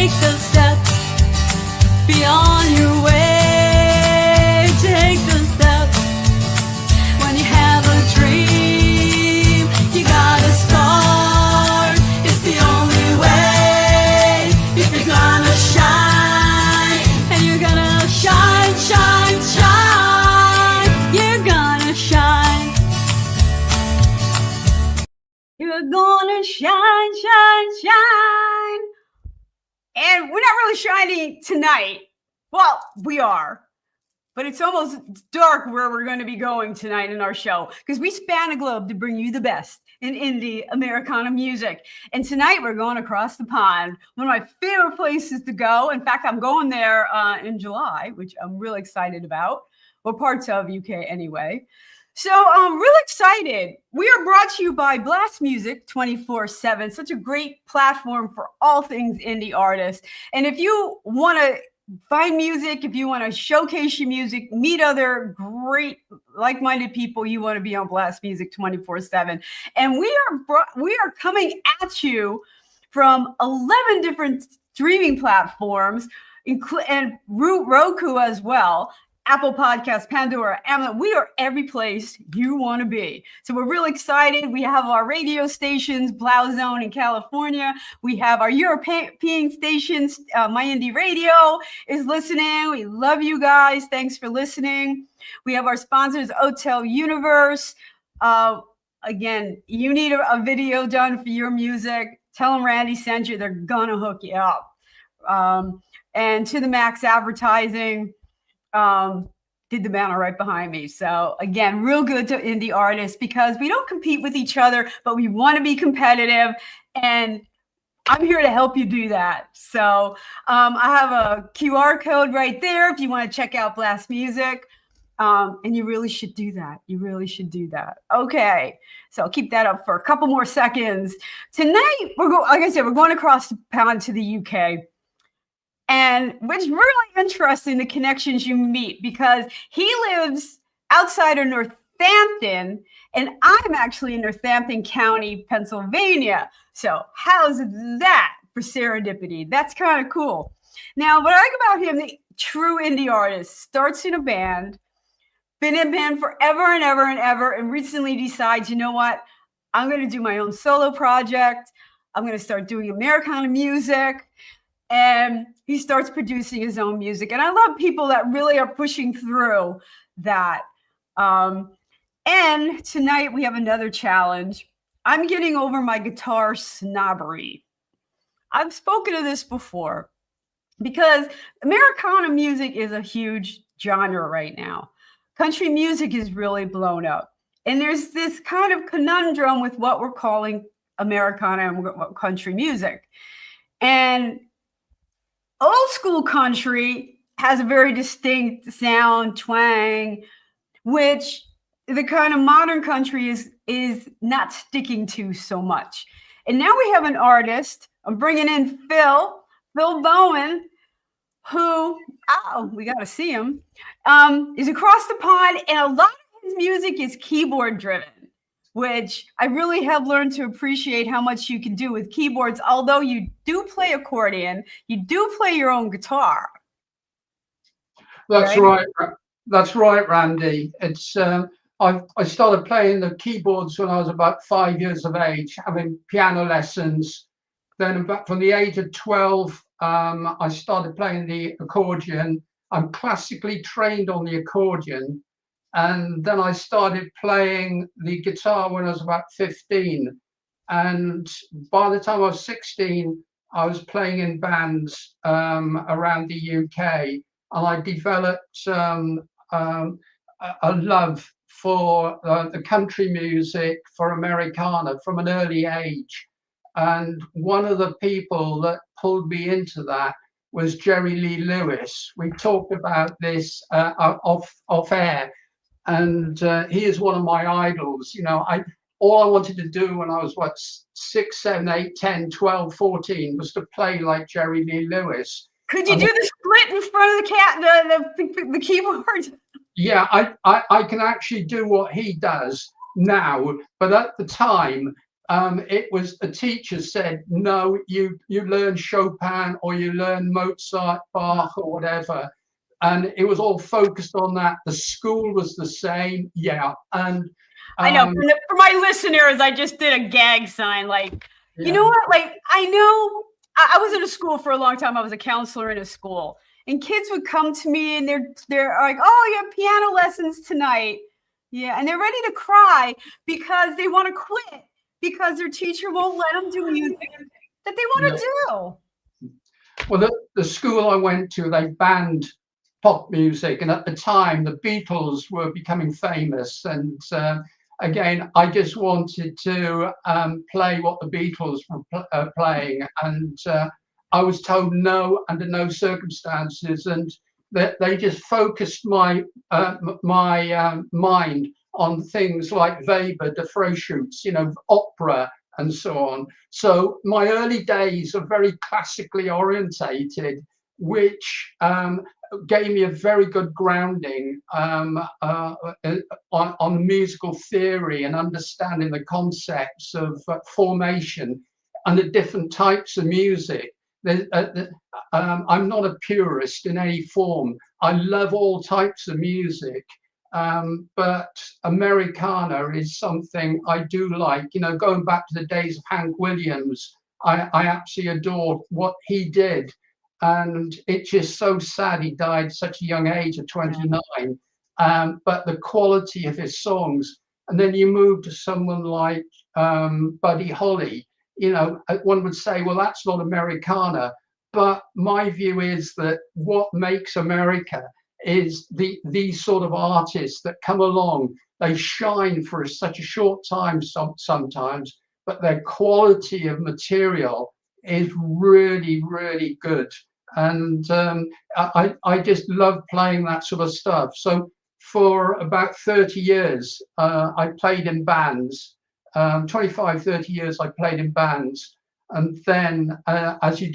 take those steps beyond your way. Take those steps. When you have a dream, you gotta start. It's the only way. If you're gonna shine, and you're gonna shine, shine, shine. You're gonna shine. You're gonna shine, shine, shine. And we're not really shining tonight. Well, we are. But it's almost dark where we're going to be going tonight in our show, because we span the globe to bring you the best in indie Americana music. And tonight we're going across the pond, one of my favorite places to go. In fact, I'm going there in July, which I'm really excited about, or parts of UK anyway. So I'm really excited. We are brought to you by Blast Music 24/7, such a great platform for all things indie artists. And if you want to find music, if you want to showcase your music, meet other great like-minded people, you want to be on Blast Music 24/7. And we are coming at you from 11 different streaming platforms, and Roku as well. Apple Podcasts, Pandora, Amazon. We are every place you want to be. So we're really excited. We have our radio stations, Blau Zone in California. We have our European stations. My Indie Radio is listening. We love you guys. Thanks for listening. We have our sponsors, Hotel Universe. Again, you need a video done for your music. Tell them Randie sent you. They're going to hook you up. And To The Max Advertising. Did the banner right behind me. So again, real good to indie artists, because we don't compete with each other, but we want to be competitive, and I'm here to help you do that. So I have a QR code right there if you want to check out Blast Music, and you really should do that. You really should do that. Okay, so I'll keep that up for a couple more seconds. Tonight, like I said, we're going across the pond to the UK. And it's really interesting, the connections you meet, because he lives outside of Northampton, and I'm actually in Northampton County, Pennsylvania. So how's that for serendipity? That's kind of cool. Now, what I like about him, the true indie artist, starts in a band, been in a band forever and ever and ever, and recently decides, you know what? I'm going to do my own solo project. I'm going to start doing Americana music. And he starts producing his own music. And I love people that really are pushing through that. And tonight we have another challenge. I'm getting over my guitar snobbery. I've spoken of this before, because Americana music is a huge genre right now. Country music is really blown up. And there's this kind of conundrum with what we're calling Americana and country music. And old school country has a very distinct sound, twang, which the kind of modern country is not sticking to so much. And now we have an artist. I'm bringing in Phil Bowen, who, we got to see him, is across the pond. And a lot of his music is keyboard driven, which I really have learned to appreciate how much you can do with keyboards. Although you do play accordion, you do play your own guitar. That's right. That's right, Randie. It's I started playing the keyboards when I was about 5 years of age, having piano lessons. Then about from the age of 12, I started playing the accordion. I'm classically trained on the accordion. And then I started playing the guitar when I was about 15. And by the time I was 16, I was playing in bands around the UK. And I developed a love for the country music, for Americana from an early age. And one of the people that pulled me into that was Jerry Lee Lewis. We talked about this off air. And he is one of my idols. You know, all I wanted to do when I was 6, 7, 8, 10, 12, 14 was to play like Jerry Lee Lewis. Could you do the split in front of the keyboard? Yeah, I can actually do what he does now, but at the time it was a teacher said, no, you learn Chopin or you learn Mozart, Bach or whatever. And it was all focused on that. The school was the same. Yeah. And I know for my listeners, I just did a gag sign. Like, you know what? Like, I know I was in a school for a long time. I was a counselor in a school, and kids would come to me and they're like, "Oh, you have piano lessons tonight." Yeah, and they're ready to cry because they want to quit because their teacher won't let them do music that they want to do. Well, the school I went to, they banned pop music, and at the time, the Beatles were becoming famous, and again, I just wanted to play what the Beatles were playing, and I was told no, under no circumstances, and that they just focused my mind on things like Weber, the Freischütz, opera, and so on. So my early days are very classically orientated, which gave me a very good grounding on musical theory and understanding the concepts of formation and the different types of music. I'm not a purist in any form. I love all types of music, but Americana is something I do like. Going back to the days of Hank Williams, I absolutely adore what he did. And it's just so sad he died at such a young age of 29. But the quality of his songs, and then you move to someone like Buddy Holly, one would say, well, that's not Americana. But my view is that what makes America is these sort of artists that come along. They shine for such a short time sometimes, but their quality of material is really, really good. And I just love playing that sort of stuff. So for about 30 years, I played in bands. 25, 30 years I played in bands. And then, as you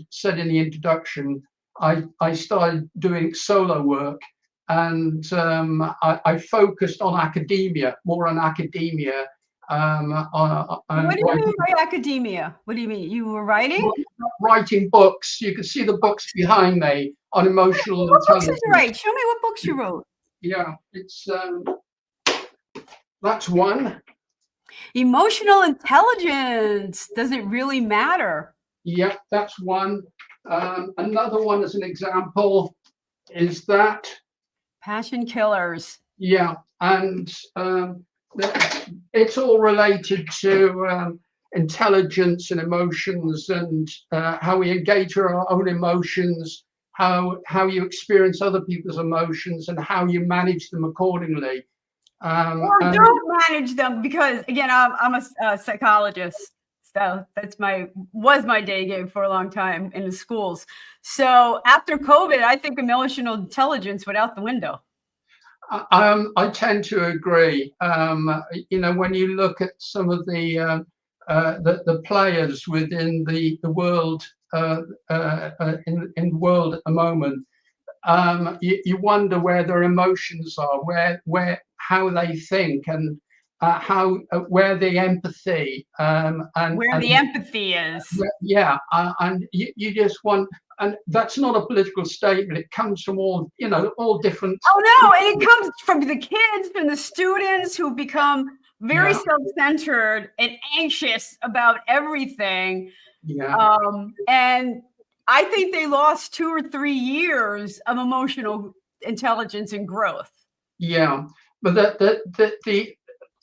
said in the introduction, I started doing solo work, and I focused on academia, more on academia. What do you mean by academia? What do you mean? You were writing? Writing books. You can see the books behind me on emotional what intelligence. Books did you write? Show me what books you wrote. Yeah, it's that's one. Emotional intelligence. Does it really matter? Yeah, that's one. Another one, as an example, is that Passion Killers. Yeah, and it's all related to intelligence and emotions, and how we engage our own emotions, how you experience other people's emotions, and how you manage them accordingly. Or don't manage them, because again, I'm a psychologist. So was my day gig for a long time in the schools. So after COVID, I think emotional intelligence went out the window. I tend to agree. When you look at some of the players within the world, in the world at the moment, you wonder where their emotions are, how they think, and where the empathy and where the empathy is. Yeah, and you just want. And that's not a political statement. It comes from all different. Oh no, and it comes from the kids, from the students who become very self-centered and anxious about everything. Yeah. And I think they lost 2 or 3 years of emotional intelligence and growth. Yeah, but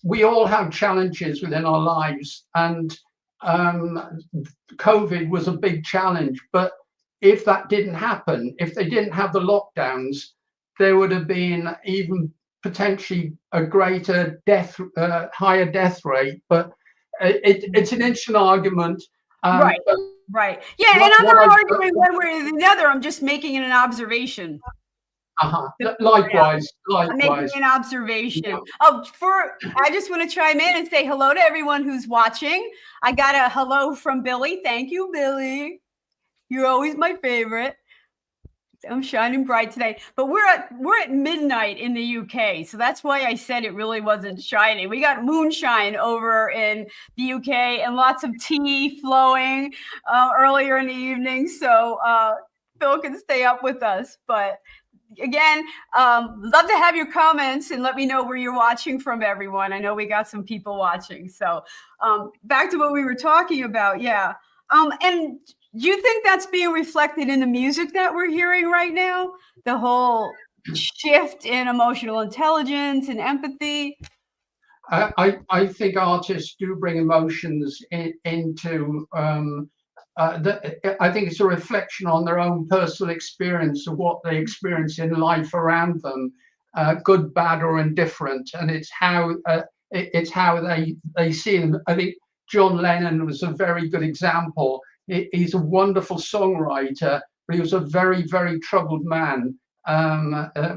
we all have challenges within our lives, and COVID was a big challenge. But if that didn't happen, if they didn't have the lockdowns, there would have been even potentially a greater higher death rate. But it's an interesting argument. Right. Yeah, and I'm not arguing one way or the other. I'm just making an observation. Likewise. I'm making an observation. Yeah. I just want to chime in and say hello to everyone who's watching. I got a hello from Billy. Thank you, Billy. You're always my favorite. I'm shining bright today, but we're at midnight in the UK, so that's why I said it really wasn't shining. We got moonshine over in the UK and lots of tea flowing earlier in the evening, so Phil can stay up with us. But again, love to have your comments and let me know where you're watching from, everyone. I know we got some people watching. So back to what we were talking about, yeah. And do you think that's being reflected in the music that we're hearing right now? The whole shift in emotional intelligence and empathy? I think artists do bring emotions into. I think it's a reflection on their own personal experience of what they experience in life around them, good, bad, or indifferent, and it's how they see them. I think John Lennon was a very good example. He's a wonderful songwriter, but he was a very, very troubled man. In the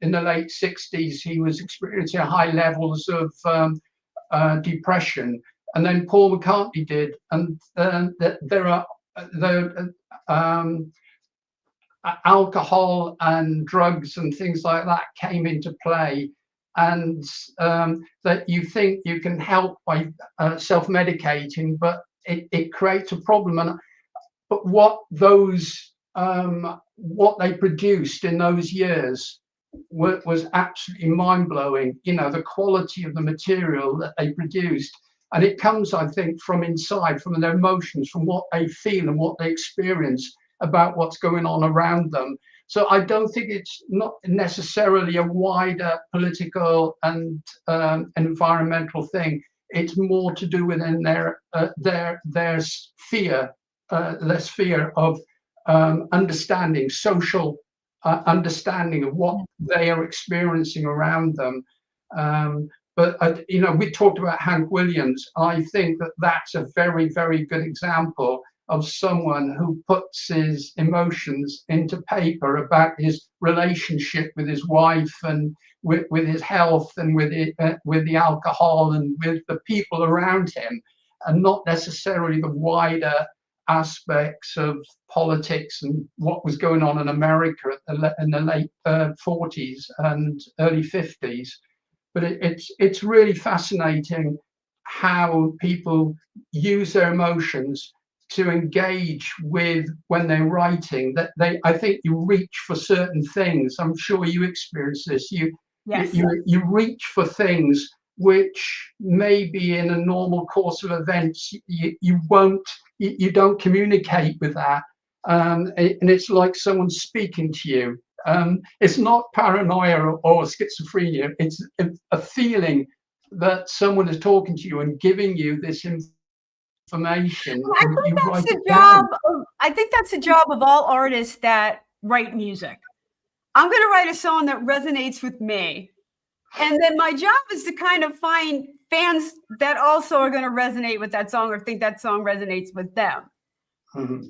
late 60s, he was experiencing high levels of depression, and then Paul McCartney did, and alcohol and drugs and things like that came into play, and that you think you can help by self-medicating, but it creates a problem. But what they produced in those years was absolutely mind-blowing. You know, the quality of the material that they produced, and it comes, I think, from inside, from their emotions, from what they feel and what they experience about what's going on around them. So I don't think it's not necessarily a wider political and environmental thing. It's more to do within their sphere, their sphere of understanding, social understanding of what they are experiencing around them. But we talked about Hank Williams. I think that that's a very, very good example of someone who puts his emotions into paper about his relationship with his wife and with his health and with the alcohol and with the people around him, and not necessarily the wider aspects of politics and what was going on in America in the late 40s and early 50s. But it's really fascinating how people use their emotions to engage with when they're writing. That I think you reach for certain things. I'm sure you experience this. Yes. You reach for things which maybe in a normal course of events you don't communicate with that, and it's like someone speaking to you. It's not paranoia or schizophrenia. It's a feeling that someone is talking to you and giving you this information, and you write it down. I think that's the job of all artists that write music. I'm going to write a song that resonates with me, and then my job is to kind of find fans that also are going to resonate with that song or think that song resonates with them. Mm-hmm.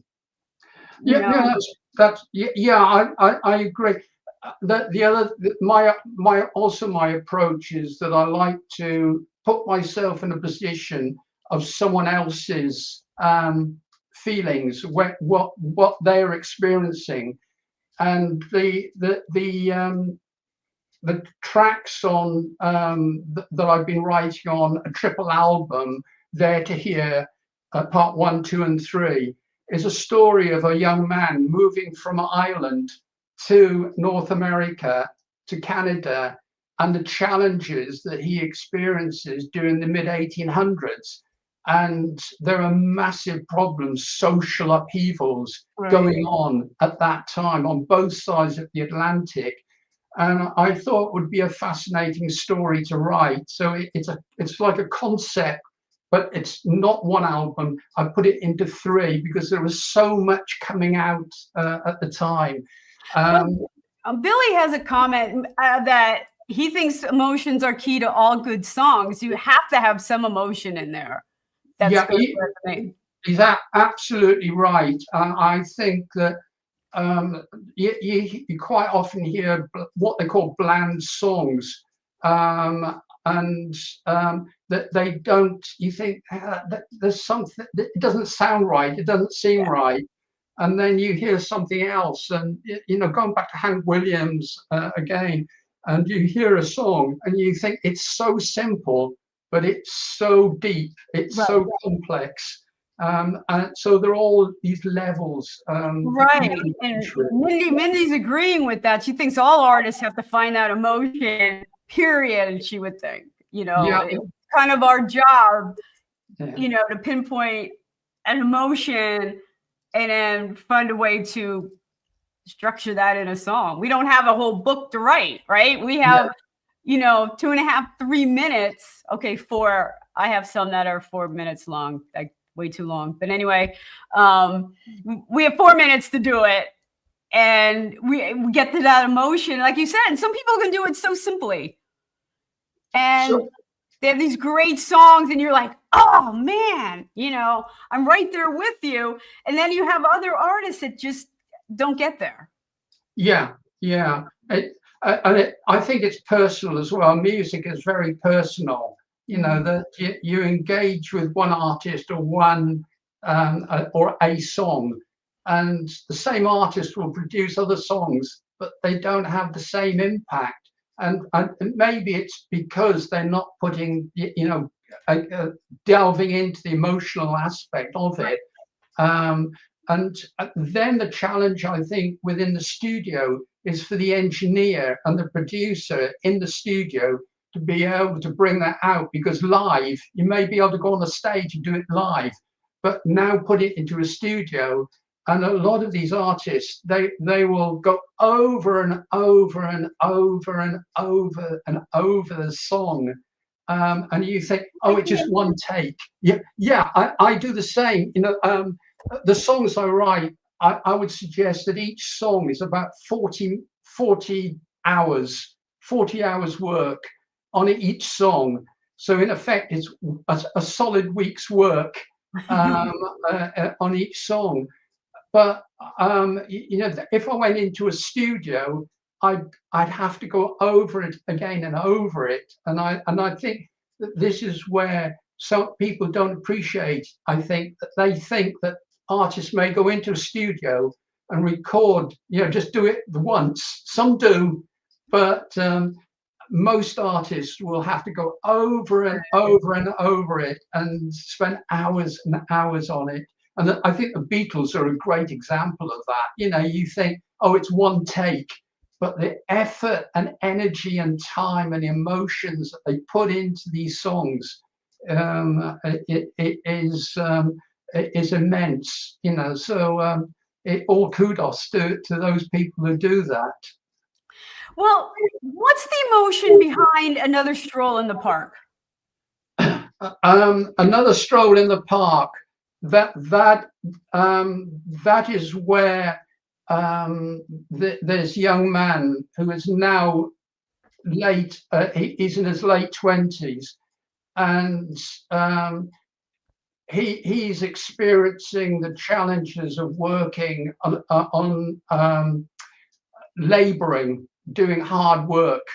I agree. My approach is that I like to put myself in a position of someone else's feelings, what they're experiencing, and the tracks on that I've been writing on a triple album, There to Hear, part 1, 2, and 3, is a story of a young man moving from Ireland to North America, to Canada, and the challenges that he experiences during the mid-1800s. And there are massive problems, social upheavals going on at that time on both sides of the Atlantic. And I thought it would be a fascinating story to write. So it's like a concept, but it's not one album. I put it into 3 because there was so much coming out at the time. Billy has a comment that he thinks emotions are key to all good songs. You have to have some emotion in there. He's absolutely right. I think that you quite often hear what they call bland songs, and that they don't. You think that there's something that it doesn't sound right. It doesn't seem right. and then you hear something else, and going back to Hank Williams again, and you hear a song and you think it's so simple, but it's so deep, it's Right. so complex. And so there are all these levels. Right. And Mindy's agreeing with that. She thinks all artists have to find that emotion, period. And she would think, Yeah. it's kind of our job, Yeah. to pinpoint an emotion and then find a way to structure that in a song. We don't have a whole book to write, right? We have, 2.5, 3 minutes. Okay, 4. I have some that are 4 minutes long, like way too long. But anyway, we have 4 minutes to do it. And we get to that emotion, like you said, and some people can do it so simply. And they have these great songs, and you're like, oh man, I'm right there with you. And then you have other artists that just don't get there. Yeah, yeah. I think it's personal as well. Music is very personal. That you engage with one artist or one or a song, and the same artist will produce other songs, but they don't have the same impact. And maybe it's because they're not putting, delving into the emotional aspect of it. And then the challenge, I think, within the studio is for the engineer and the producer in the studio to be able to bring that out, because live, you may be able to go on the stage and do it live, but now put it into a studio. And a lot of these artists, they will go over and over and over and over and over the song. And you think, oh, it's just one take. Yeah, I do the same. The songs I write, I would suggest that each song is about 40 hours work on each song. So in effect, it's a solid week's work on each song. But if I went into a studio, I'd have to go over it again and over it. And I think that this is where some people don't appreciate. I think that they think that artists may go into a studio and record, just do it once. Some do, but most artists will have to go over and over and over it and spend hours and hours on it. And I think the Beatles are a great example of that. You think, oh, it's one take, but the effort and energy and time and emotions that they put into these songs, it is immense. So all kudos to those people who do that. Well, what's the emotion behind Another Stroll in the Park? Another Stroll in the Park. That is where this young man who is now late. He's in his late 20s, and he's experiencing the challenges of working on laboring, doing hard work,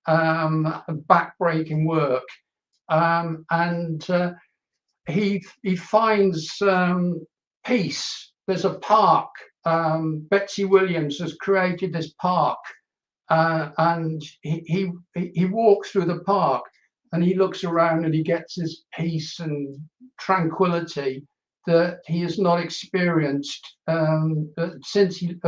backbreaking work, and he finds peace. There's a park. Betsy Williams has created this park, and he walks through the park, and he looks around and he gets this peace and tranquility that he has not experienced since even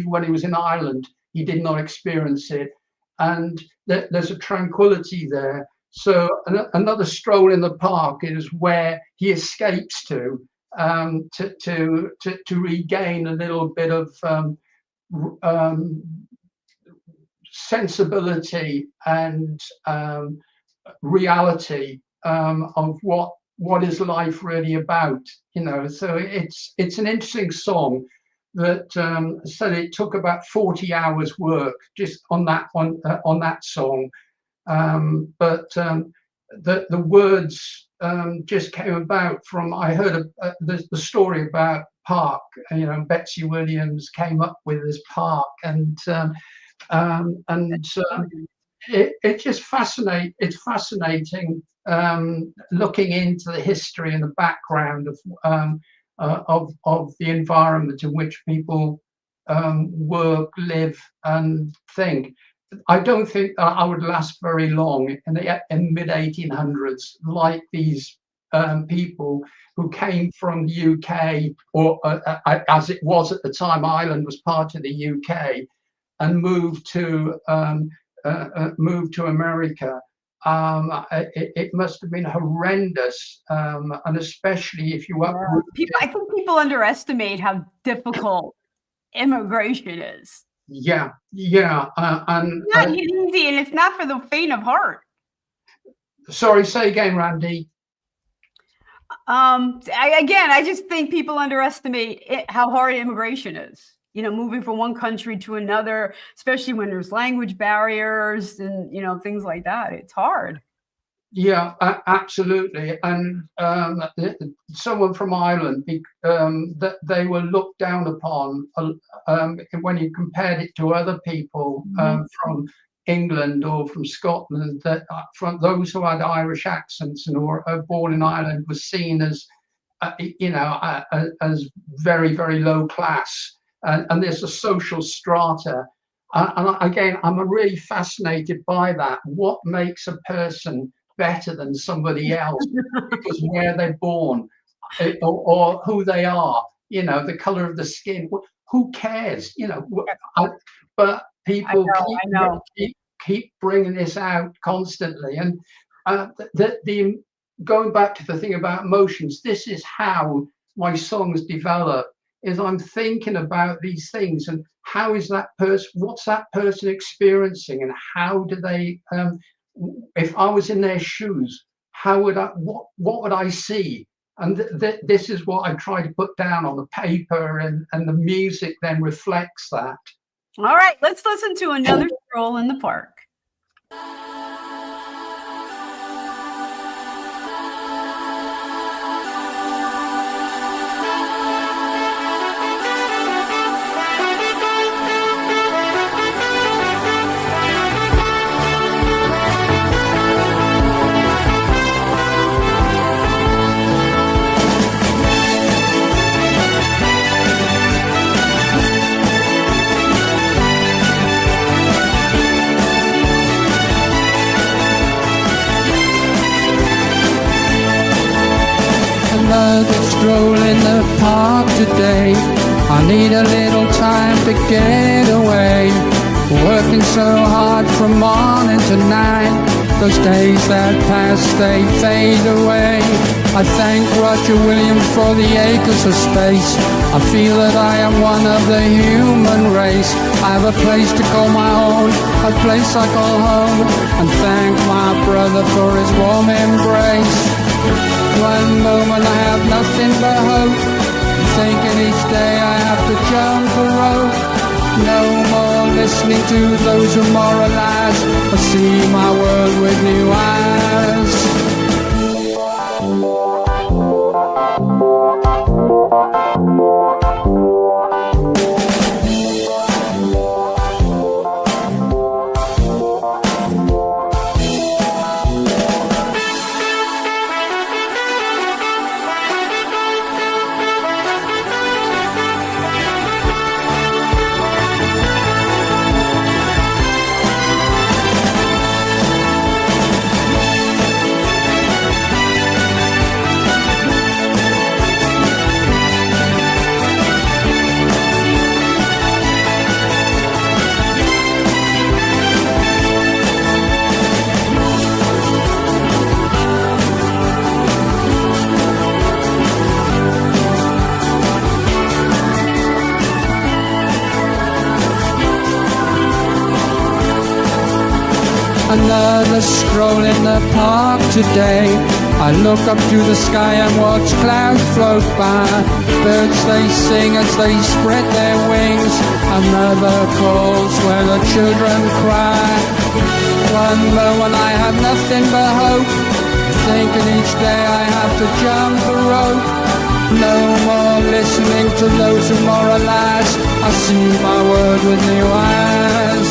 when he was in Ireland, he did not experience it. And there's a tranquility there. So another stroll in the park is where he escapes to regain a little bit of sensibility and reality of what is life really about. So it's an interesting song that said it took about 40 hours work just on that song. But the words just came about from, I heard the story about Park. Betsy Williams came up with this Park, and it's just fascinating. It's fascinating looking into the history and the background of the environment in which people work, live, and think. I don't think that I would last very long in the mid 1800s, like these people who came from the UK, or as it was at the time, Ireland was part of the UK, and moved to America. It must have been horrendous, and especially if you were. I think people underestimate how difficult immigration is. Yeah, and it's not easy, and it's not for the faint of heart. Sorry, say again, Randie. I just think people underestimate how hard immigration is. Moving from one country to another, especially when there's language barriers and things like that. It's hard. Yeah, absolutely. And someone from Ireland, that they were looked down upon when you compared it to other people from England or from Scotland, that from those who had Irish accents and were born in Ireland was seen as, as very, very low class. And there's a social strata. And again, I'm really fascinated by that. What makes a person better than somebody else because where they're born or who they are, the color of the skin? Who cares? But people keep bringing this out constantly. And the going back to the thing about emotions, this is how my songs develop. Is I'm thinking about these things and how is that person, what's that person experiencing, and how do they, if I was in their shoes, how would what would I see? And this is what I try to put down on the paper, and the music then reflects that. All right, let's listen to another stroll in the park. Another stroll in the park today. I need a little time to get away. Working so hard from morning to night. Those days that pass, they fade away. I thank Roger Williams for the acres of space. I feel that I am one of the human race. I have a place to call my own, a place I call home, and thank my brother for his warm embrace. One moment I have nothing but hope, thinking each day I have to jump a rope. No more listening to those who moralize. I see my world with new eyes. Another stroll in the park today. I look up to the sky and watch clouds float by. Birds they sing as they spread their wings. A mother calls where the children cry. One moment I have nothing but hope, thinking each day I have to jump the rope. No more listening to those who moralize. I see my world with new eyes.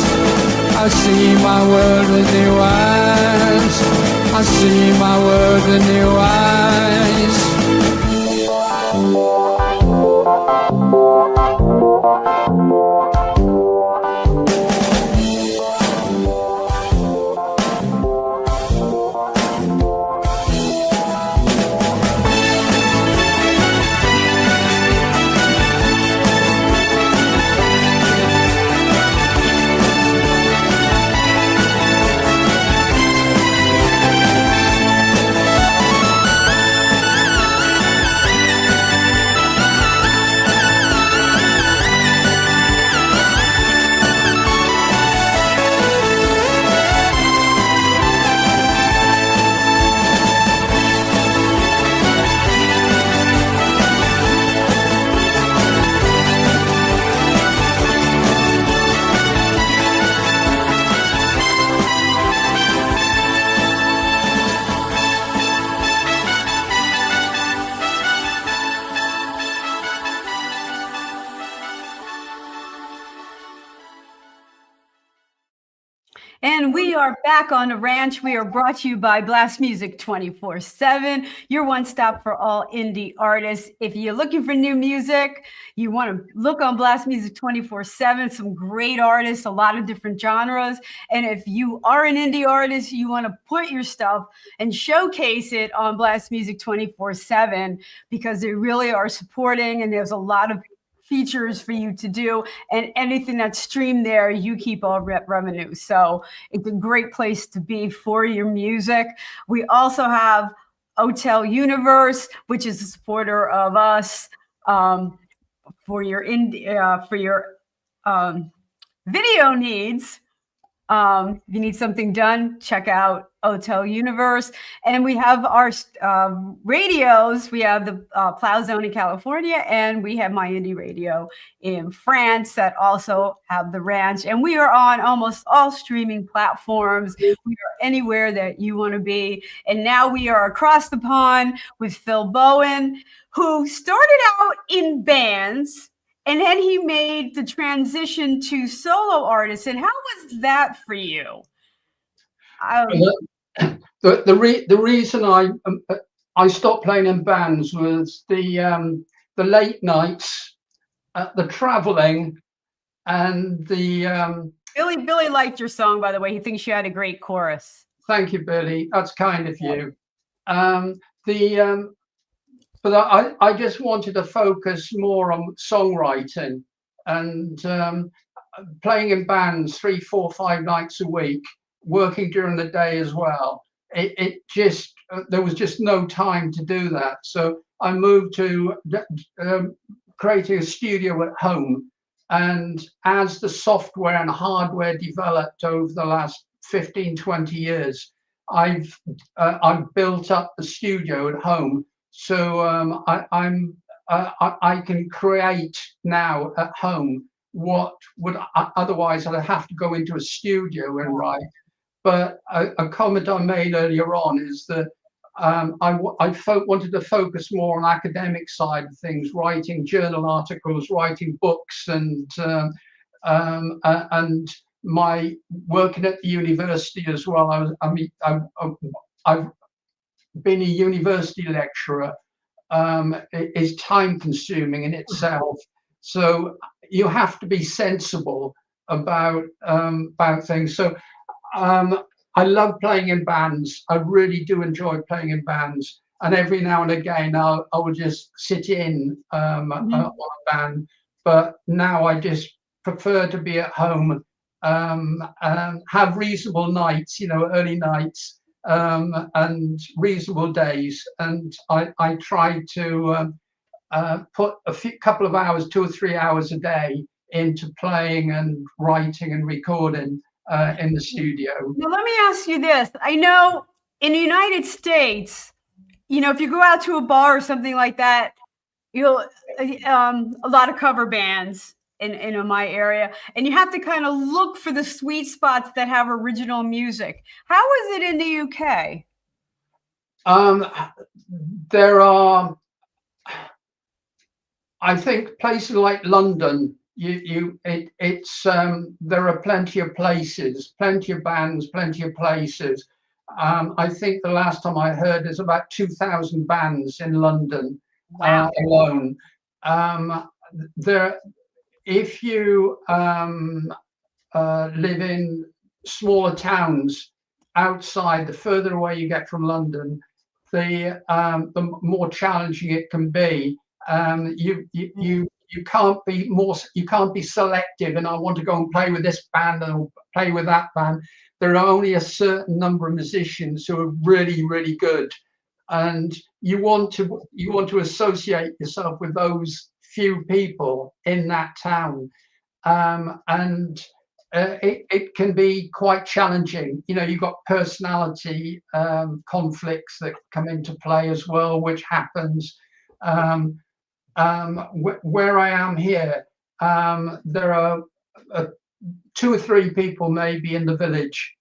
I see my world with new eyes. I see my world with new eyes. And we are back on the ranch. We are brought to you by Blast Music 24/7, your one stop for all indie artists. If you're looking for new music, you want to look on Blast Music 24/7, some great artists, a lot of different genres. And if you are an indie artist, you want to put your stuff and showcase it on Blast Music 24/7 because they really are supporting, and there's a lot of features for you to do, and anything that's streamed there, you keep all revenue. So it's a great place to be for your music. We also have Hotel Universe, which is a supporter of us for your video needs. If you need something done, check out Hotel Universe. And we have our radios. We have the Plow Zone in California, and we have My Indie Radio in France that also have the ranch. And we are on almost all streaming platforms. We are anywhere that you want to be. And now we are across the pond with Phil Bowen, who started out in bands. And then he made the transition to solo artists. And how was that for you? The reason I stopped playing in bands was the late nights, the traveling, and the Billy liked your song, by the way. He thinks you had a great chorus. Thank you, Billy. That's kind of you. But I just wanted to focus more on songwriting and playing in bands 3, 4, 5 nights a week, working during the day as well. It just there was just no time to do that. So I moved to creating a studio at home. And as the software and hardware developed over the last 15, 20 years, I've built up the studio at home. So I can create now at home what would otherwise I'd have to go into a studio and write. But a comment I made earlier on is that I wanted to focus more on academic side of things, writing journal articles, writing books, and my working at the university as well. I've being a university lecturer is time consuming in itself. So you have to be sensible about things. So I love playing in bands. I really do enjoy playing in bands. And every now and again, I will just sit in on a band. But now I just prefer to be at home, have reasonable nights, early nights. And reasonable days, and I try to put couple of hours, 2 or 3 hours a day into playing and writing and recording in the studio. Now, let me ask you this. I know in the United States, if you go out to a bar or something like that, you'll a lot of cover bands in my area, and you have to kind of look for the sweet spots that have original music. How is it in the UK? There are, I think, places like London. There are plenty of places, plenty of bands, plenty of places. I think the last time I heard there's about 2,000 bands in London. Wow. Alone. If you live in smaller towns outside, the further away you get from London, the more challenging it can be. You can't be selective, and I want to go and play with this band and play with that band. There are only a certain number of musicians who are really, really good, and you want to associate yourself with those few people in that town, and it can be quite challenging. You've got personality conflicts that come into play as well, which happens. Where I am here, there are 2 or 3 people maybe in the village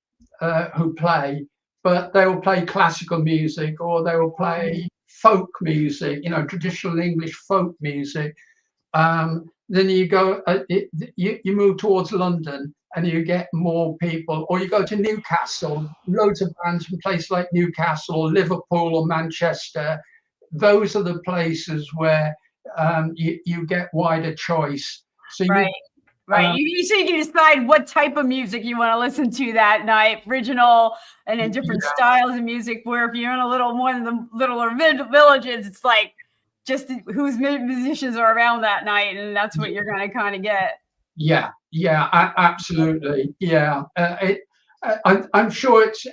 who play, but they will play classical music, or they will play folk music, traditional English folk music. Then you go, you move towards London, and you get more people. Or you go to Newcastle, loads of bands from places like Newcastle or Liverpool or Manchester. Those are the places where you get wider choice. So Right. So you can decide what type of music you want to listen to that night, original and in different styles of music. Where if you're in a little more than the littler villages, it's like just whose musicians are around that night, and that's what you're going to kind of get. Yeah, absolutely. Yeah, I'm sure it's.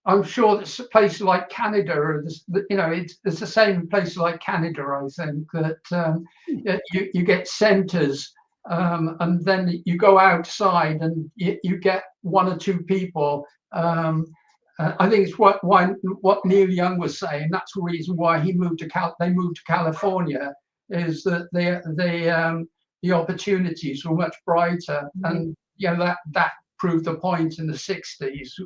I'm sure that places like Canada, it's the same in places like Canada. I think that you get centres, and then you go outside and you get one or two people. I think it's what Neil Young was saying. That's the reason why he moved to they moved to California, is that the opportunities were much brighter, and that proved the point in the 60s.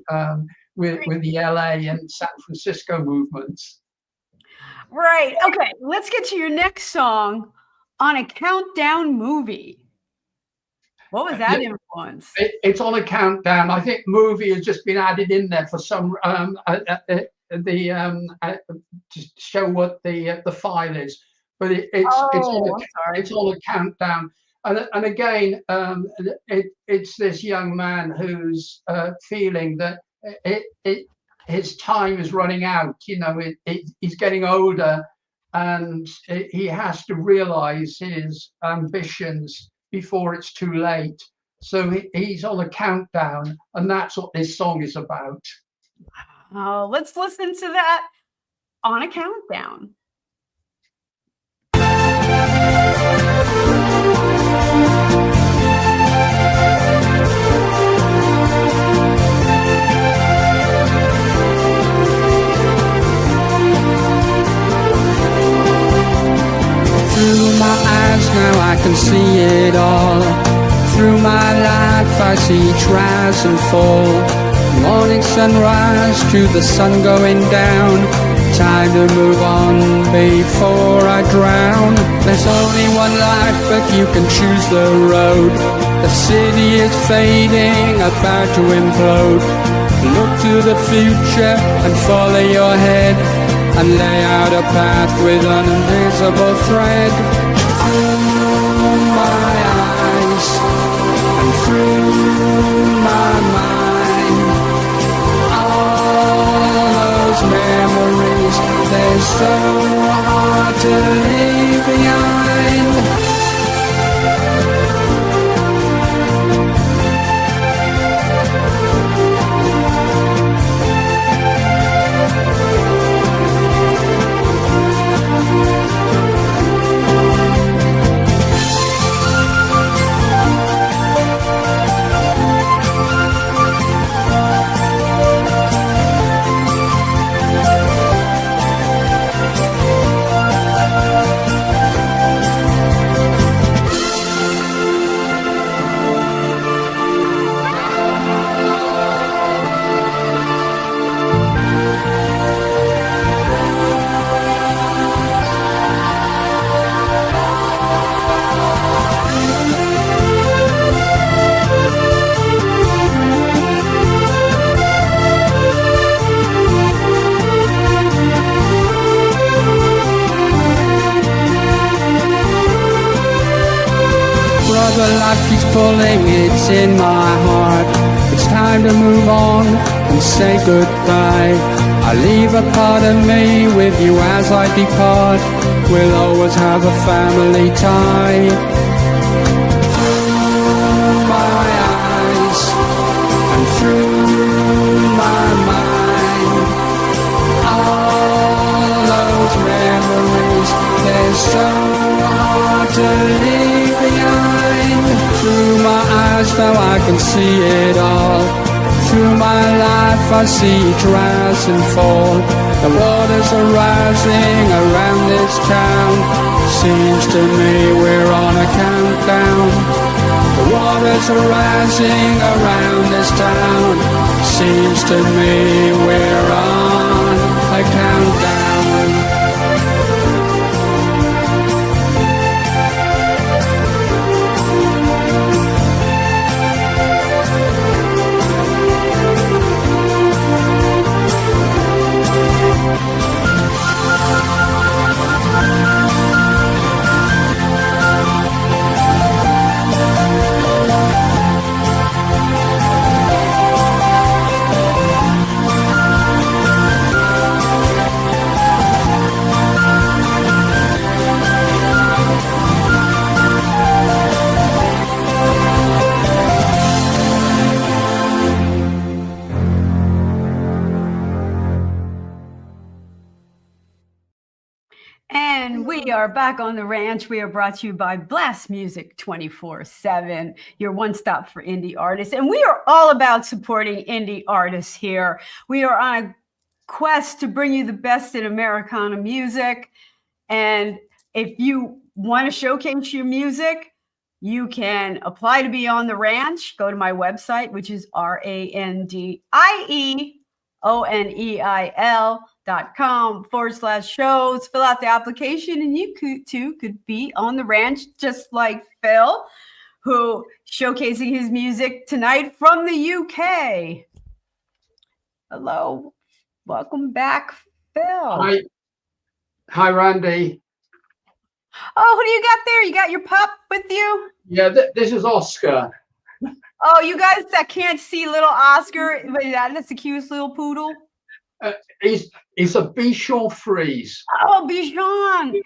With the LA and San Francisco movements. Right. Okay. Let's get to your next song, On a Countdown Movie. What was that influence? It's On a Countdown. I think movie has just been added in there for some to show what the file is, but it's on a countdown. And again, it's this young man who's feeling that his time is running out. He's getting older, and he has to realize his ambitions before it's too late. So he's on a countdown, and that's what this song is about. Oh, let's listen to that, On a Countdown. Through my eyes now I can see it all. Through my life I see each rise and fall. Morning sunrise to the sun going down. Time to move on before I drown. There's only one life but you can choose the road. The city is fading, about to implode. Look to the future and follow your head, and lay out a path with an invisible thread. Through my eyes and through my mind, all those memories, they're so hard to leave behind. Life keeps pulling, it's in my heart. It's time to move on and say goodbye. I leave a part of me with you as I depart. We'll always have a family tie. Through my eyes and through my mind, all those memories, they're so hard to leave behind. Through my eyes now I can see it all. Through my life I see each rise and fall. The waters are rising around this town. Seems to me we're on a countdown. The waters are rising around this town. Seems to me we're on a countdown. And we are back on the ranch. We are brought to you by Blast Music 24/7, your one-stop for indie artists. And we are all about supporting indie artists here. We are on a quest to bring you the best in Americana music. And if you want to showcase your music, you can apply to be on the ranch. Go to my website, which is RandieOneil.com/shows. Fill out the application, and you could be on the ranch, just like Phil, who showcasing his music tonight from the UK. Hello, welcome back, Phil. Hi, Randie. Oh, who do you got there? You got your pup with you? Yeah, this is Oscar. Oh, you guys that can't see little Oscar, that's the cutest little poodle. He's a Bichon Frise. Oh, Bichon.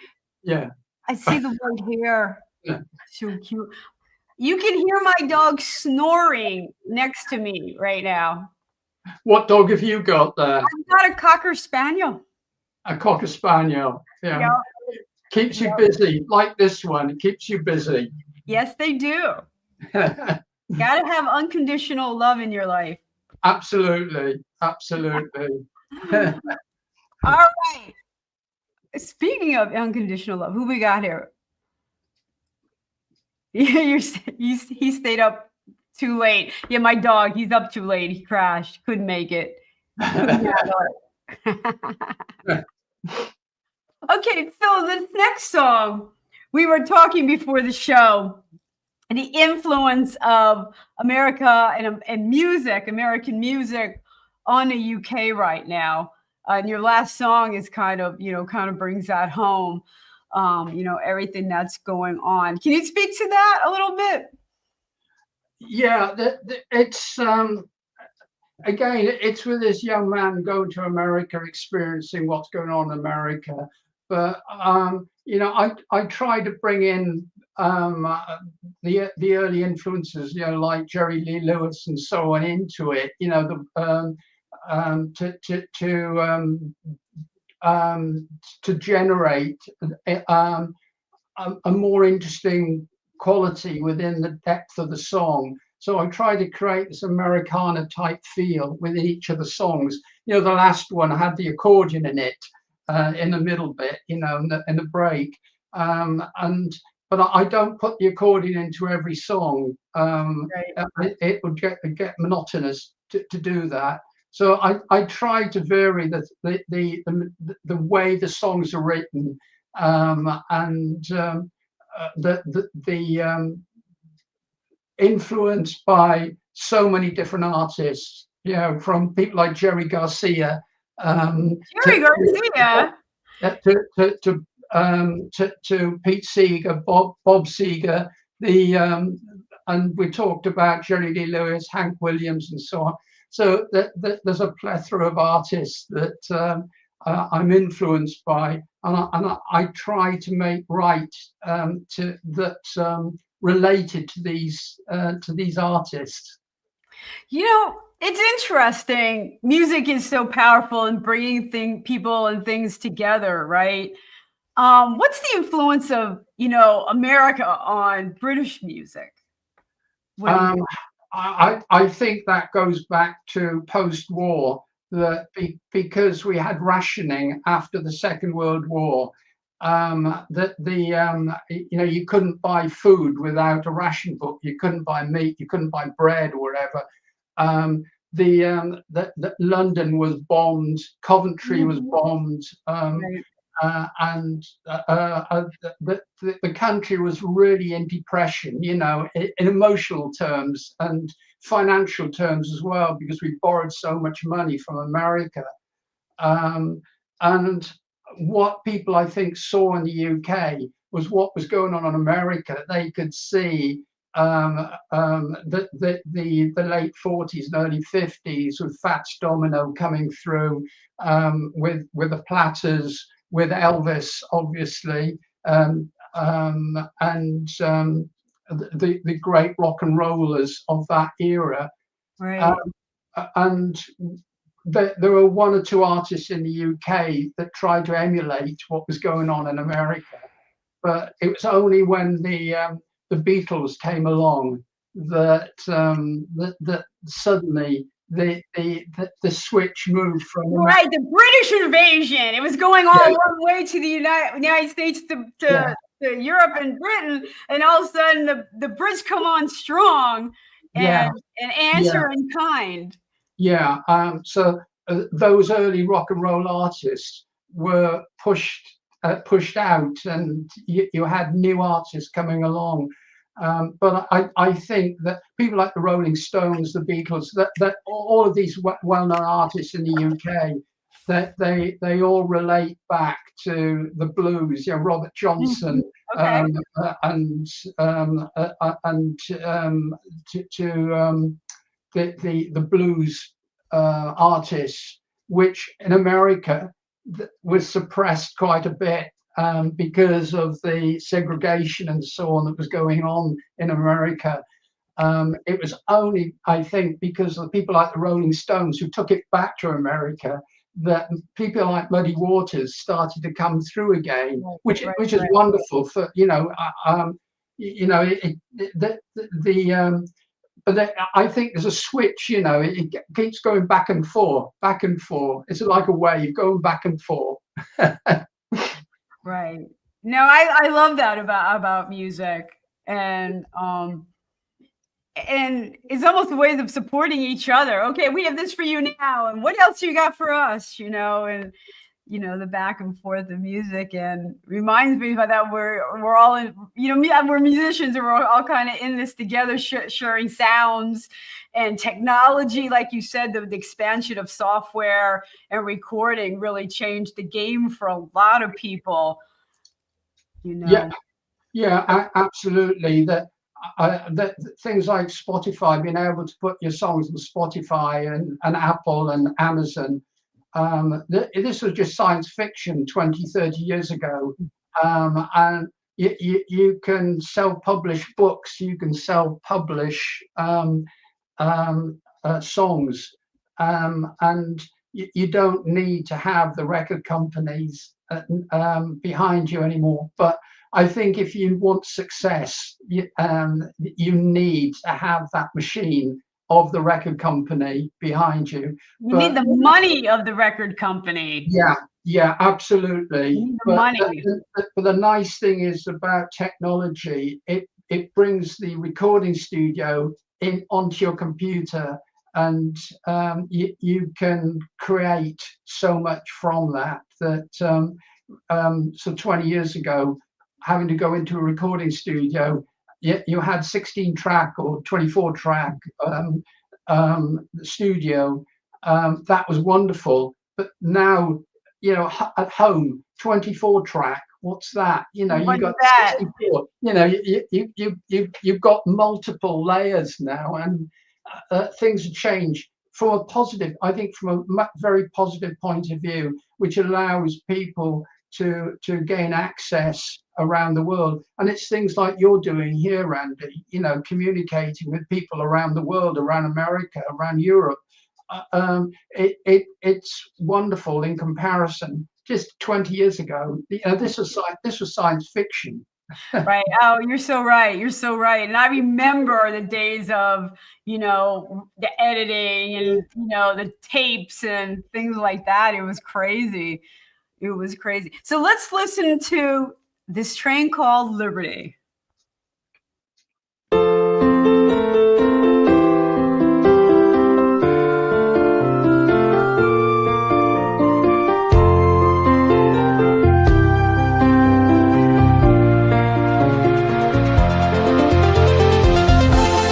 Yeah. I see the white hair. Yeah. So cute. You can hear my dog snoring next to me right now. What dog have you got there? I've got a Cocker Spaniel. A Cocker Spaniel. Yeah. Yep. Keeps you busy, like this one. It keeps you busy. Yes, they do. Got to have unconditional love in your life. Absolutely. Absolutely. All right. Speaking of unconditional love, who we got here? Yeah, he stayed up too late. Yeah, my dog, he's up too late. He crashed. Couldn't make it. Okay, Phil, this next song, we were talking before the show, and the influence of America and music, American music on the UK right now. And your last song is kind of brings that home, everything that's going on. Can you speak to that a little bit? Yeah, it's again, it's with this young man going to America, experiencing what's going on in America. But I try to bring in the early influences, like Jerry Lee Lewis and so on into it. To generate a more interesting quality within the depth of the song. So I try to create this Americana type feel within each of the songs. The last one had the accordion in it, in the middle bit, in the break. But I don't put the accordion into every song. Right. It would get monotonous to do that. So I try to vary the way the songs are written, and the influenced by so many different artists, from people like Jerry Garcia, to Pete Seeger, Bob Seger, and we talked about Jerry Lee Lewis, Hank Williams, and so on. So there's a plethora of artists that I'm influenced by, and I try to make related to these artists. It's interesting. Music is so powerful in bringing people and things together, right? What's the influence of America on British music? I think that goes back to post-war, that because we had rationing after the Second World War, that you couldn't buy food without a ration book. You couldn't buy meat. You couldn't buy bread or whatever. London was bombed. Coventry was bombed. And the country was really in depression, in emotional terms and financial terms as well, because we borrowed so much money from America. And what people, I think, saw in the UK was what was going on in America. They could see the late 40s and early 50s with Fats Domino coming through, with the Platters, with Elvis, obviously, and the great rock and rollers of that era. Right. And there were one or two artists in the UK that tried to emulate what was going on in America, but it was only when the Beatles came along that that suddenly the switch moved from Right, the British invasion. It was going all one way to the United States to Europe and Britain, and all of a sudden the Brits come on strong and answer in kind. Yeah, so those early rock and roll artists were pushed out, and you had new artists coming along. But I think that people like the Rolling Stones, the Beatles, that all of these well-known artists in the UK, that they all relate back to the blues. You know, Robert Johnson, and the blues artists, which in America was suppressed quite a bit. Because of the segregation and so on that was going on in America. It was only, I think, because of people like the Rolling Stones who took it back to America, that people like Muddy Waters started to come through again, which is wonderful for, but I think there's a switch, it keeps going back and forth. It's like a wave going back and forth. Right. No, I love that about music, and it's almost ways of supporting each other. Okay, we have this for you now, and what else you got for us? And the back and forth of music, and reminds me about that we're all in. We're musicians, and we're all kind of in this together, sharing sounds and technology. Like you said, the expansion of software and recording really changed the game for a lot of people. Absolutely. That things like Spotify, being able to put your songs on Spotify and Apple and Amazon. This was just science fiction 20, 30 years ago. And you can self-publish books, you can self-publish songs, and you don't need to have the record companies behind you anymore. But I think if you want success, you need to have that machine of the record company behind you. You need the money of the record company. Yeah, absolutely. You need the money. But the nice thing is about technology, it brings the recording studio onto your computer, and you can create so much from that. So 20 years ago, having to go into a recording studio, you had 16 track or 24 track studio. That was wonderful. But now, at home, 24 track. What's that? You've got 64. You've got multiple layers now, and things have changed from a positive. I think from a very positive point of view, which allows people to gain access around the world. And it's things like you're doing here, Randie, communicating with people around the world, around America, around Europe. It's wonderful in comparison. Just 20 years ago, this was science fiction. Right. Oh, you're so right. And I remember the days of, the editing and, the tapes and things like that. It was crazy. So let's listen to This Train Called Liberty.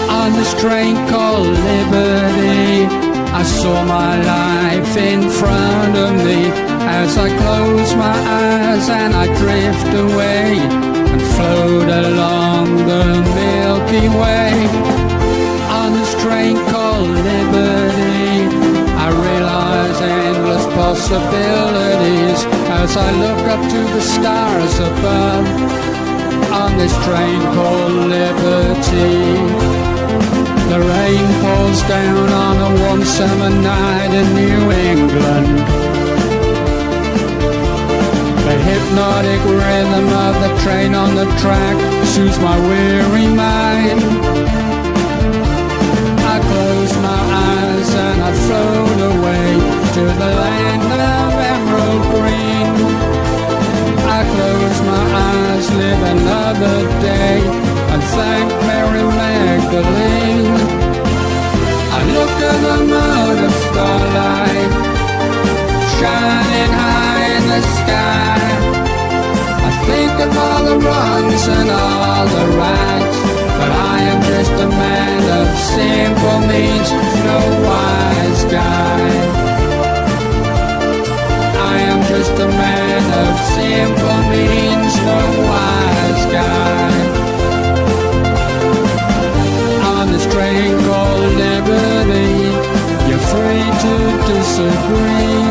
On this train called Liberty, I saw my life in front of me. As I close my eyes and I drift away and float along the Milky Way. On this train called Liberty, I realize endless possibilities as I look up to the stars above. On this train called Liberty, the rain pours breaks down on a warm summer night in New England. The hypnotic rhythm of the train on the track soothes my weary mind. I close my eyes and I float away to the land of emerald green. I close my eyes, live another day, and thank Mary Magdalene. I look at the moon of starlight shining high in the sky. I think of all the wrongs and all the rights, but I am just a man of simple means, no wise guy. I am just a man of simple means, no wise guy. On this train called liberty, you're free to disagree.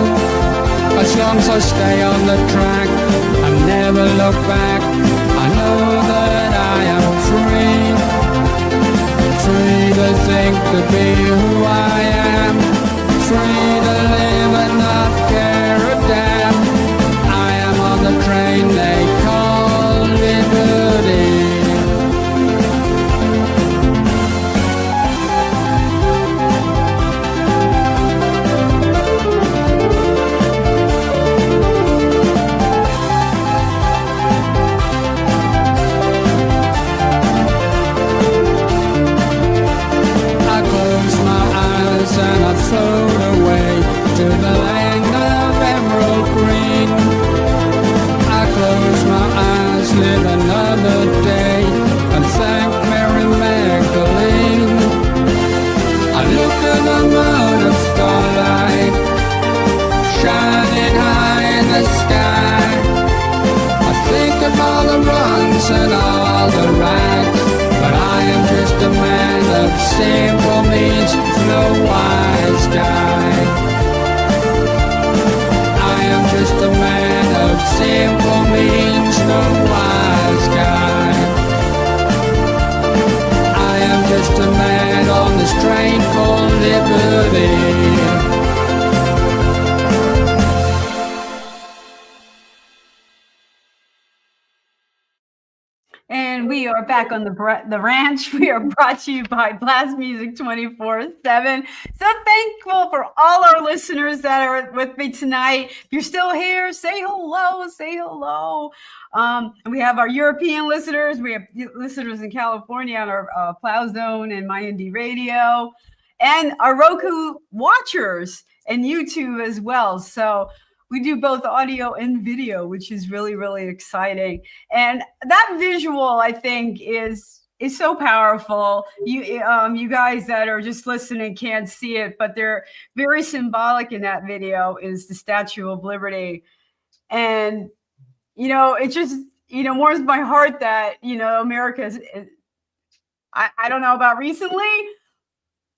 As long as I stay on the track and never look back, I know that I am free. Free to think, to be who I am. Free to live and not care a damn. I am on the train they call liberty. And I float away to the land of emerald green. I close my eyes, live another day, and thank Mary Magdalene. I look at the moon of starlight shining high in the sky. I think of all the wrongs and all the rights, but I am just a man of simple means, no wise guy. I am just a man of simple means, no wise guy. I am just a man on this train called liberty. And we are back on the ranch. We are brought to you by Blast Music 24/7. So thankful for all our listeners that are with me tonight. If you're still here, say hello, say hello. And we have our European listeners. We have listeners in California on our Plow Zone and My Indie Radio, and our Roku watchers and YouTube as well. So we do both audio and video, which is really, really exciting. And that visual, I think, is so powerful. You guys that are just listening can't see it, but they're very symbolic in that video is the Statue of Liberty. And, it just, warms my heart that, America I don't know about recently,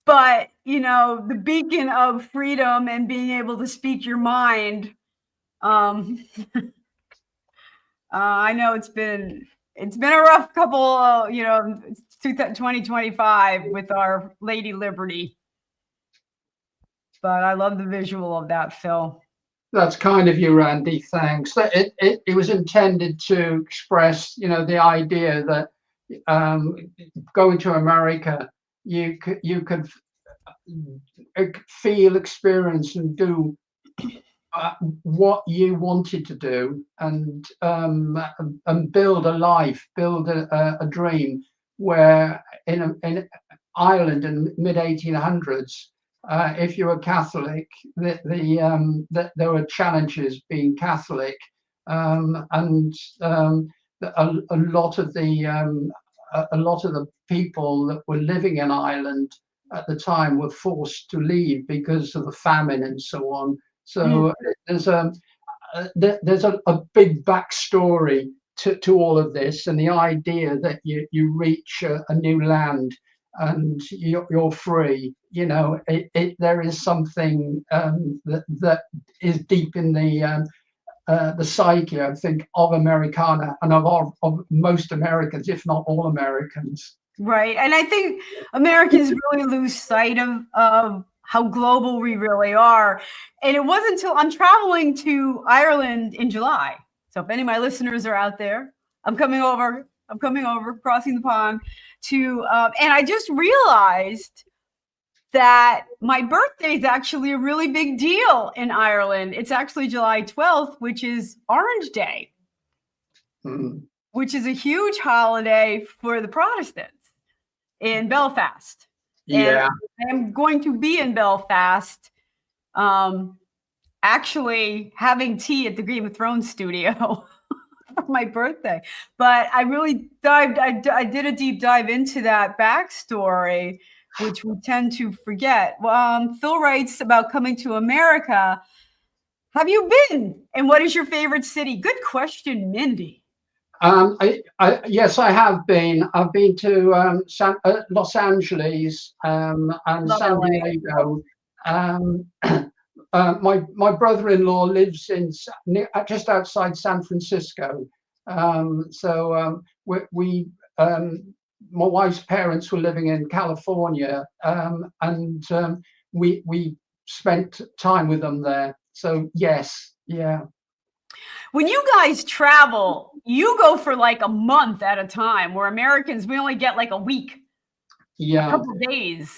but, the beacon of freedom and being able to speak your mind. I know it's been a rough couple, 2025 with our Lady Liberty, but I love the visual of that, Phil. That's kind of you, Randie. Thanks. It was intended to express, the idea that going to America, you could feel, experience, and do what you wanted to do, and build a life, build a dream. Where in Ireland in mid 1800s, if you were Catholic, there were challenges being Catholic, and a lot of the people that were living in Ireland at the time were forced to leave because of the famine and so on. So there's a big backstory to all of this, and the idea that you reach a new land and you're free. There is something that is deep in the psyche, I think, of Americana and of most Americans, if not all Americans. Right. And I think Americans really lose sight of how global we really are. And it wasn't until I'm traveling to Ireland in July. So if any of my listeners are out there, I'm coming over, crossing the pond to, and I just realized that my birthday is actually a really big deal in Ireland. It's actually July 12th, which is Orange Day, which is a huge holiday for the Protestants in Belfast. Yeah. And I'm going to be in Belfast, actually having tea at the Game of Thrones studio for my birthday. But I really I did a deep dive into that backstory, which we tend to forget. Phil writes about coming to America. Have you been? And what is your favorite city? Good question, Mindy. Yes, I have been. I've been to Los Angeles and Love San LA. Diego. My brother-in-law lives in just outside San Francisco. My wife's parents were living in California, and we spent time with them there. So yes, yeah. When you guys travel, you go for like a month at a time, where Americans, we only get like a week, a couple of days.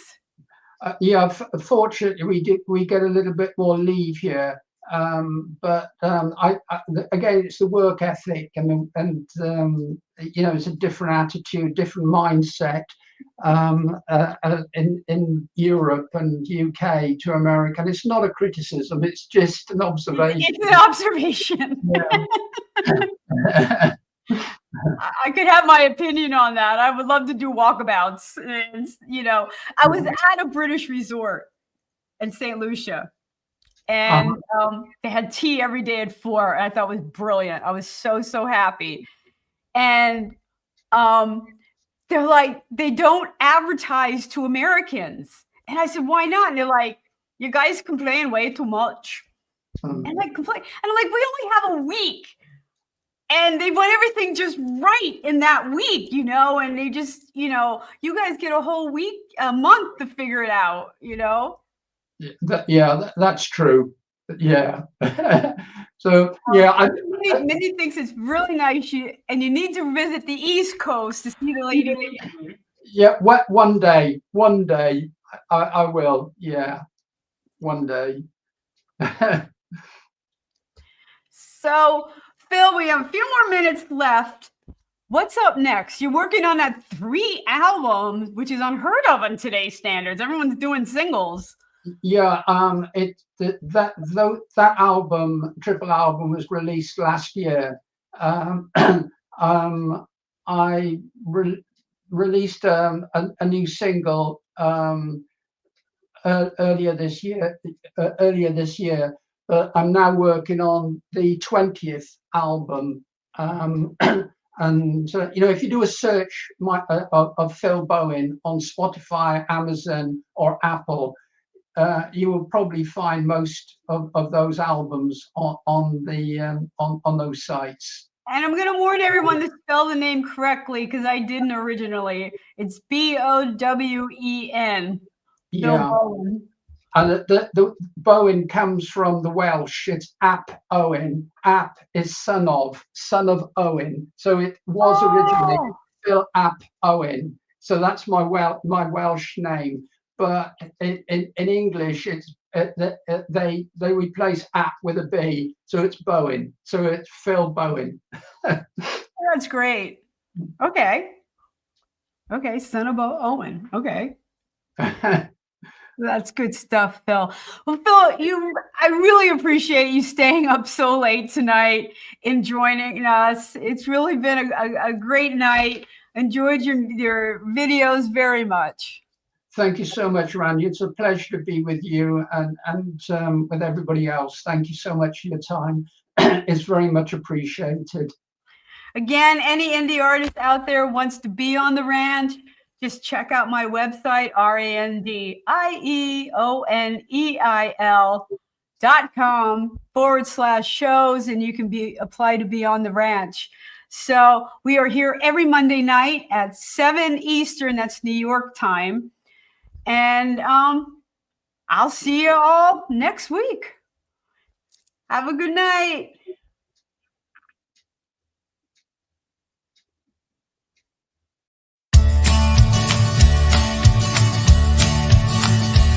Fortunately, we get a little bit more leave here, but again, it's the work ethic and it's a different attitude, different mindset in Europe and UK to America. And it's not a criticism; it's just an observation. It's an observation. Yeah. I could have my opinion on that. I would love to do walkabouts. And, I was at a British resort in St. Lucia, and they had tea every day at 4. And I thought it was brilliant. I was so happy. And they're like, they don't advertise to Americans. And I said, why not? And they're like, you guys complain way too much. And I complain. And I'm like, we only have a week. And they want everything just right in that week, and they just, you guys get a whole week, a month to figure it out, That's true. Yeah. So, yeah. Minnie thinks it's really nice, and you need to visit the East Coast to see the Lady. Yeah, one day I will. Yeah, one day. So, Phil, we have a few more minutes left. What's up next? You're working on that 3 albums, which is unheard of in today's standards. Everyone's doing singles. Yeah, that album, triple album, was released last year. I released a new single earlier this year. But I'm now working on the 20th album. And if you do a search of Phil Bowen on Spotify, Amazon, or Apple, you will probably find most of those albums on those sites. And I'm going to warn everyone to spell the name correctly, because I didn't originally. It's Bowen. Yeah. Phil Bowen. And the Bowen comes from the Welsh. It's Ap Owen. Ap is son of Owen. So it was originally Phil Ap Owen. So that's my Welsh name. But in English, it's they replace Ap with a B, so it's Bowen. So it's Phil Bowen. That's great. Okay, son of Owen. Okay. That's good stuff, Phil. Well, Phil, I really appreciate you staying up so late tonight and joining us. It's really been a great night. Enjoyed your videos very much. Thank you so much, Randie. It's a pleasure to be with you and with everybody else. Thank you so much for your time. It's very much appreciated. Again, any indie artist out there wants to be on the ranch, just check out my website, RandieOneil.com/shows, and you can apply to be on the ranch. So we are here every Monday night at 7 Eastern. That's New York time. And I'll see you all next week. Have a good night.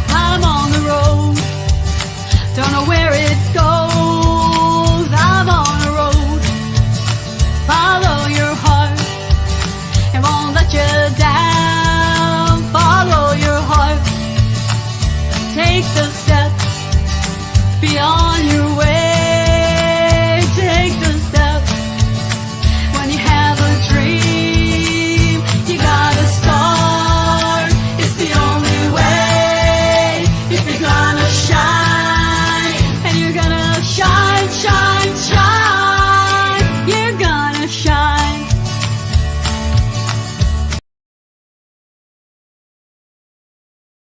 I'm on the road, don't know where it goes. I'm on the road, follow your heart, it won't let you down. Follow your heart, take the steps, be on your way. Take the steps, when you have a dream, you gotta start. It's the only way if you're gonna shine.